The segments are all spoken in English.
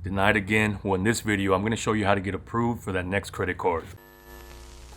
Denied again. Well, in this video, I'm going to show you how to get approved for that next credit card.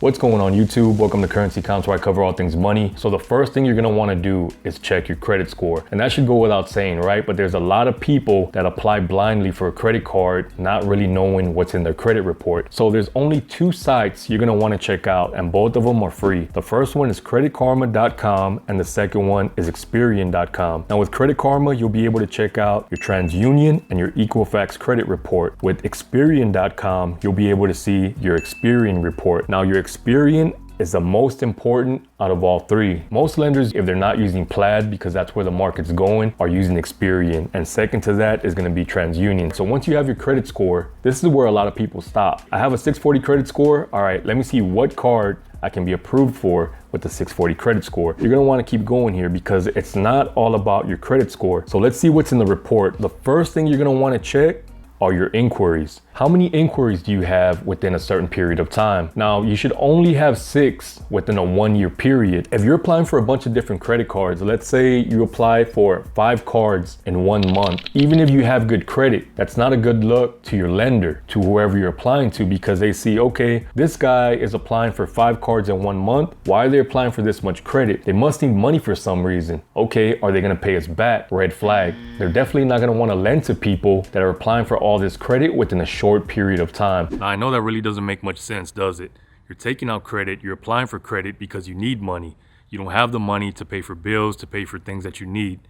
What's going on YouTube? Welcome to Currency Accounts, where I cover all things money. So the first thing you're gonna wanna do is check your credit score. And that should go without saying, right? But there's a lot of people that apply blindly for a credit card, not really knowing what's in their credit report. So there's only two sites you're gonna wanna check out, and both of them are free. The first one is creditkarma.com and the second one is Experian.com. Now with Credit Karma, you'll be able to check out your TransUnion and your Equifax credit report. With Experian.com, you'll be able to see your Experian report. Now your Experian is the most important out of all three. Most lenders, if they're not using Plaid because that's where the market's going, are using Experian. And second to that is gonna be TransUnion. So once you have your credit score, this is where a lot of people stop. I have a 640 credit score. All right, let me see what card I can be approved for with the 640 credit score. You're gonna wanna keep going here because it's not all about your credit score. So let's see what's in the report. The first thing you're gonna wanna check are your inquiries. How many inquiries do you have within a certain period of time? Now, you should only have 6 within a 1-year period. If you're applying for a bunch of different credit cards, let's say you apply for 5 cards in 1 month, even if you have good credit, that's not a good look to your lender, to whoever you're applying to, because they see, okay, this guy is applying for 5 cards in 1 month. Why are they applying for this much credit? They must need money for some reason. Okay, are they gonna pay us back? Red flag. They're definitely not gonna wanna lend to people that are applying for all this credit within a short period of time. Now, I know that really doesn't make much sense, does it? You're taking out credit, you're applying for credit because you need money. You don't have the money to pay for bills, to pay for things that you need.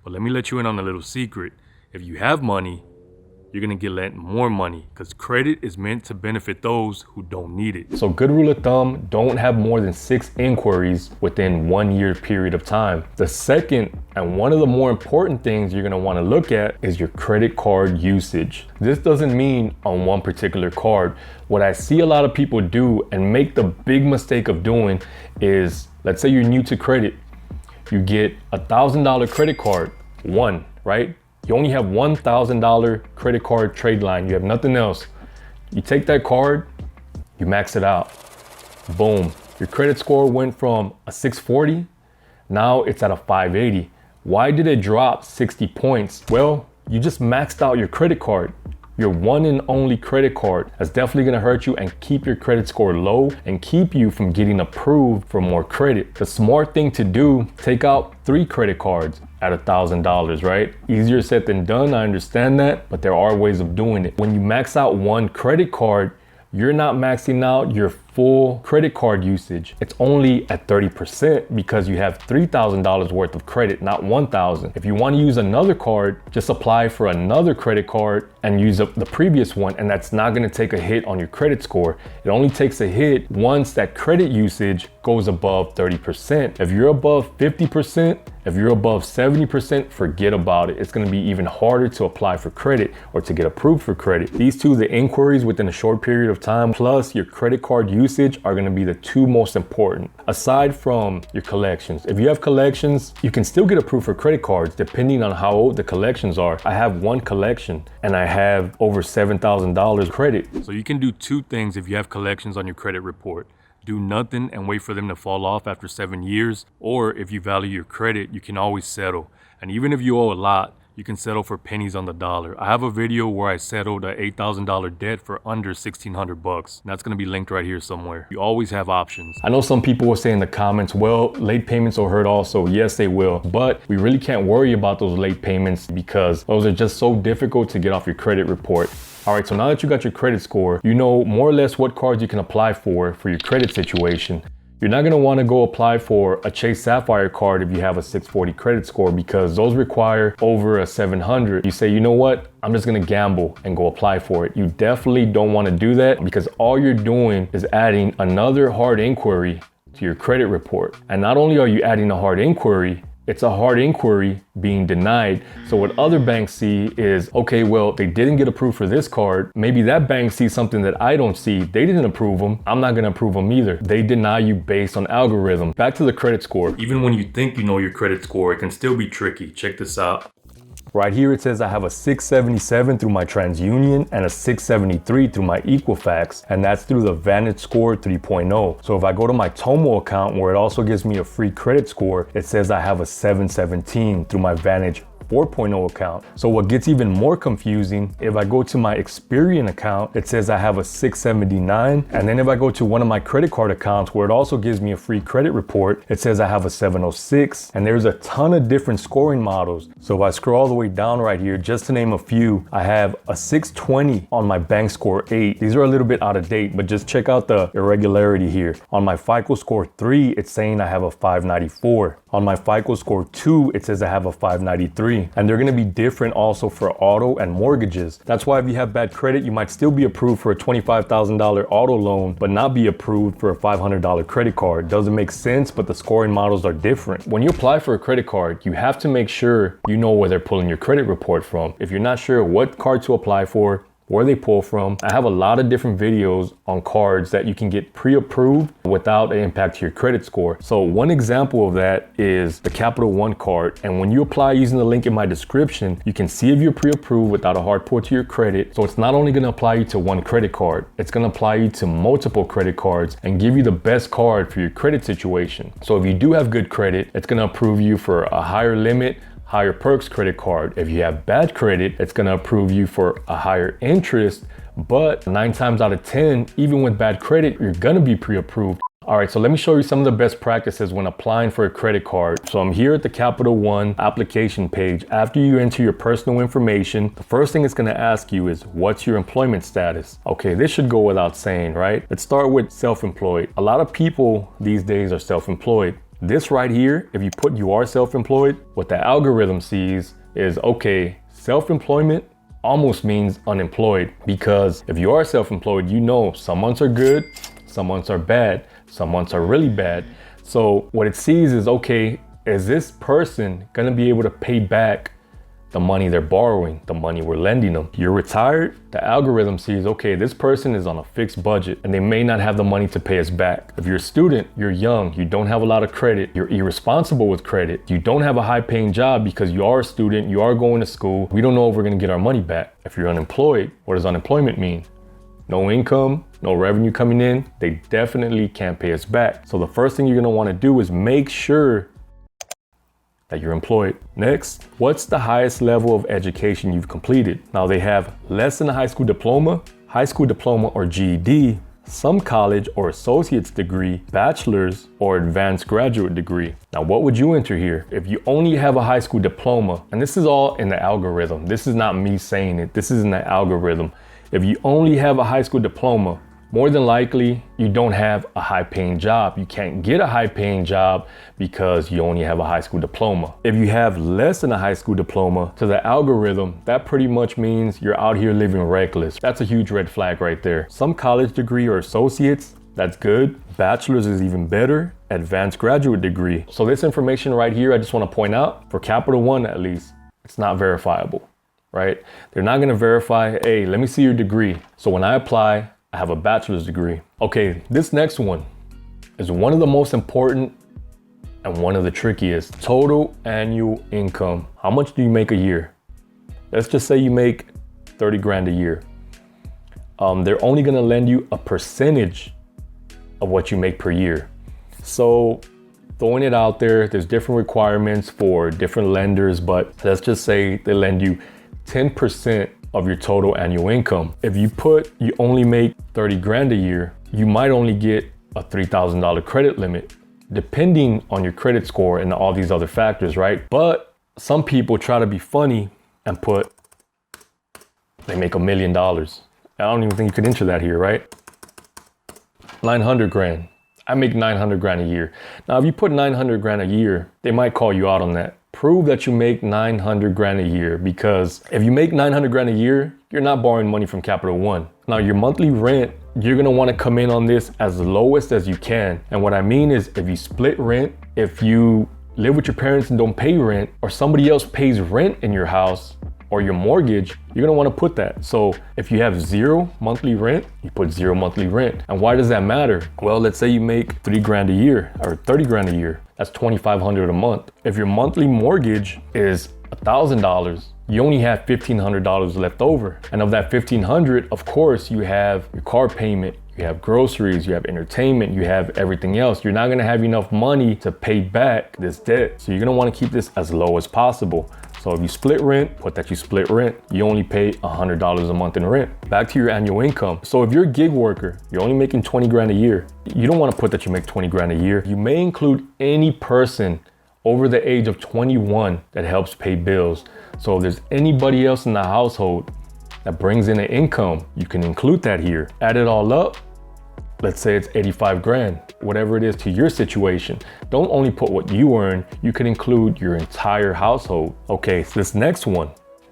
But let me let you in on a little secret. If you have money, you're gonna get lent more money because credit is meant to benefit those who don't need it. So good rule of thumb, don't have more than 6 inquiries within 1-year period of time. The second, and one of the more important things you're gonna wanna look at, is your credit card usage. This doesn't mean on one particular card. What I see a lot of people do and make the big mistake of doing is, let's say you're new to credit, you get a $1,000 credit card, one, right? You only have $1,000 credit card trade line. You have nothing else. You take that card, you max it out. Boom. Your credit score went from a 640, now it's at a 580. Why did it drop 60 points? Well, you just maxed out your credit card. Your one and only credit card. That's definitely gonna hurt you and keep your credit score low and keep you from getting approved for more credit. The smart thing to do, take out 3 credit cards at $1,000, right? Easier said than done, I understand that, but there are ways of doing it. When you max out one credit card, you're not maxing out your full credit card usage. It's only at 30% because you have $3,000 worth of credit, not $1,000. If you want to use another card, just apply for another credit card and use up the previous one, and that's not going to take a hit on your credit score. It only takes a hit once that credit usage goes above 30%. If you're above 50%, if you're above 70%, forget about it. It's gonna be even harder to apply for credit or to get approved for credit. These two, the inquiries within a short period of time, plus your credit card usage, are gonna be the 2 most important. Aside from your collections. If you have collections, you can still get approved for credit cards depending on how old the collections are. I have 1 collection and I have over $7,000 credit. So you can do 2 things if you have collections on your credit report. Do nothing and wait for them to fall off after 7 years, or if you value your credit, you can always settle. And even if you owe a lot, you can settle for pennies on the dollar. I have a video where I settled a $8,000 debt for under $1,600. That's gonna be linked right here somewhere. You always have options. I know some people will say in the comments, well, late payments will hurt also. Yes, they will, but we really can't worry about those late payments because those are just so difficult to get off your credit report. All right, so now that you got your credit score, you know more or less what cards you can apply for your credit situation. You're not gonna wanna go apply for a Chase Sapphire card if you have a 640 credit score because those require over a 700. You say, you know what? I'm just gonna gamble and go apply for it. You definitely don't wanna do that because all you're doing is adding another hard inquiry to your credit report. And not only are you adding a hard inquiry, it's a hard inquiry being denied. So what other banks see is, okay, well, they didn't get approved for this card. Maybe that bank sees something that I don't see. They didn't approve them. I'm not gonna approve them either. They deny you based on algorithm. Back to the credit score. Even when you think you know your credit score, it can still be tricky. Check this out. Right here it says I have a 677 through my TransUnion and a 673 through my Equifax, and that's through the VantageScore 3.0. So if I go to my Tomo account where it also gives me a free credit score, it says I have a 717 through my Vantage 4.0 account. So what gets even more confusing, if I go to my Experian account, it says I have a 679. And then if I go to one of my credit card accounts where it also gives me a free credit report, it says I have a 706. And there's a ton of different scoring models. So if I scroll all the way down right here, just to name a few, I have a 620 on my Bank Score 8. These are a little bit out of date, but just check out the irregularity here. On my FICO Score 3, it's saying I have a 594. On my FICO Score 2, it says I have a 593. And they're gonna be different also for auto and mortgages. That's why if you have bad credit, you might still be approved for a $25,000 auto loan, but not be approved for a $500 credit card. Doesn't make sense, but the scoring models are different. When you apply for a credit card, you have to make sure you know where they're pulling your credit report from. If you're not sure what card to apply for, where they pull from, I have a lot of different videos on cards that you can get pre-approved without an impact to your credit score. So one example of that is the Capital One card. And when you apply using the link in my description, you can see if you're pre-approved without a hard pull to your credit. So it's not only gonna apply you to one credit card, it's gonna apply you to multiple credit cards and give you the best card for your credit situation. So if you do have good credit, it's gonna approve you for a higher limit, higher perks credit card. If you have bad credit, it's gonna approve you for a higher interest, but 9 times out of 10, even with bad credit, you're gonna be pre-approved. All right, so let me show you some of the best practices when applying for a credit card. So I'm here at the Capital One application page. After you enter your personal information, the first thing it's gonna ask you is, what's your employment status? Okay, this should go without saying, right? Let's start with self-employed. A lot of people these days are self-employed. This right here, if you put you are self-employed, what the algorithm sees is, okay, self-employment almost means unemployed, because if you are self-employed, you know some months are good, some months are bad, some months are really bad. So what it sees is, okay, is this person gonna be able to pay back the money they're borrowing, the money we're lending them? You're retired, the algorithm sees, okay, this person is on a fixed budget and they may not have the money to pay us back. If you're a student, you're young, you don't have a lot of credit, you're irresponsible with credit, you don't have a high paying job because you are a student, you are going to school, we don't know if we're gonna get our money back. If you're unemployed, what does unemployment mean? No income, no revenue coming in, they definitely can't pay us back. So the first thing you're gonna wanna do is make sure that you're employed. Next, what's the highest level of education you've completed? Now they have less than a high school diploma or GED, some college or associate's degree, bachelor's or advanced graduate degree. Now what would you enter here? If you only have a high school diploma, and this is all in the algorithm, this is not me saying it, this is in the algorithm. If you only have a high school diploma, more than likely, you don't have a high paying job. You can't get a high paying job because you only have a high school diploma. If you have less than a high school diploma, to the algorithm, that pretty much means you're out here living reckless. That's a huge red flag right there. Some college degree or associates, that's good. Bachelor's is even better. Advanced graduate degree. So this information right here, I just want to point out, for Capital One at least, it's not verifiable, right? They're not going to verify, hey, let me see your degree. So when I apply, I have a bachelor's degree. Okay, this next one is one of the most important and one of the trickiest. Total annual income. How much do you make a year? Let's just say you make 30 grand a year. They're only gonna lend you a percentage of what you make per year. So throwing it out there, there's different requirements for different lenders, but let's just say they lend you 10% of your total annual income. If you only make 30 grand a year, you might only get a $3,000 credit limit, depending on your credit score and all these other factors, right? But some people try to be funny and they make $1 million. I don't even think you could enter that here, right? 900 grand. I make 900 grand a year. Now, if you put 900 grand a year, they might call you out on that. Prove that you make 900 grand a year, because if you make 900 grand a year, you're not borrowing money from Capital One. Now your monthly rent, you're gonna wanna come in on this as lowest as you can. And what I mean is, if you split rent, if you live with your parents and don't pay rent, or somebody else pays rent in your house or your mortgage, you're gonna wanna put that. So if you have 0 monthly rent, you put 0 monthly rent. And why does that matter? Well, let's say you make 3 grand a year or 30 grand a year. That's $2,500 a month. If your monthly mortgage is $1,000, you only have $1,500 left over. And of that $1,500, of course, you have your car payment, you have groceries, you have entertainment, you have everything else. You're not gonna have enough money to pay back this debt. So you're gonna wanna keep this as low as possible. So if you split rent, put that you split rent. You only pay $100 a month in rent. Back to your annual income. So if you're a gig worker, you're only making 20 grand a year. You don't want to put that you make 20 grand a year. You may include any person over the age of 21 that helps pay bills. So if there's anybody else in the household that brings in an income, you can include that here. Add it all up. Let's say it's 85 grand, whatever it is to your situation. Don't only put what you earn, you can include your entire household. Okay, so this next one,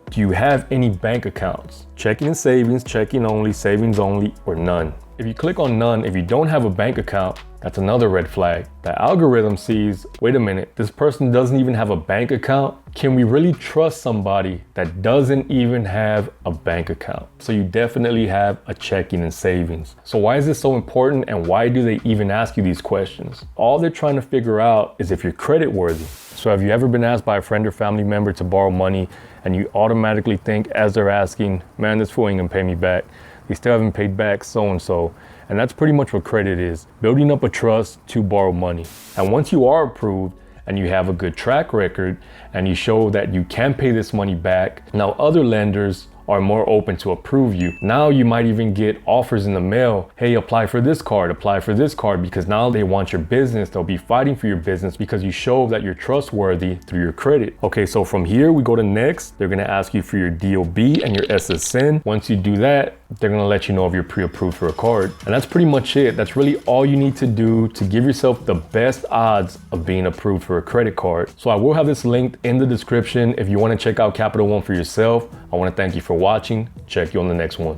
do you have any bank accounts? Checking and savings, checking only, savings only, or none? If you click on none, if you don't have a bank account, that's another red flag. The algorithm sees, wait a minute, this person doesn't even have a bank account. Can we really trust somebody that doesn't even have a bank account? So you definitely have a checking and savings. So why is this so important, and why do they even ask you these questions? All they're trying to figure out is if you're credit worthy. So have you ever been asked by a friend or family member to borrow money and you automatically think as they're asking, man, this fool ain't gonna pay me back. They still haven't paid back so-and-so. And that's pretty much what credit is, building up a trust to borrow money. And once you are approved and you have a good track record and you show that you can pay this money back, now other lenders are more open to approve you. Now you might even get offers in the mail. Hey, apply for this card, because now they want your business. They'll be fighting for your business because you show that you're trustworthy through your credit. Okay, so from here we go to next. They're gonna ask you for your DOB and your SSN. Once you do that, they're gonna let you know if you're pre-approved for a card. And that's pretty much it. That's really all you need to do to give yourself the best odds of being approved for a credit card. So I will have this linked in the description if you wanna check out Capital One for yourself. I wanna thank you for watching. Check you on the next one.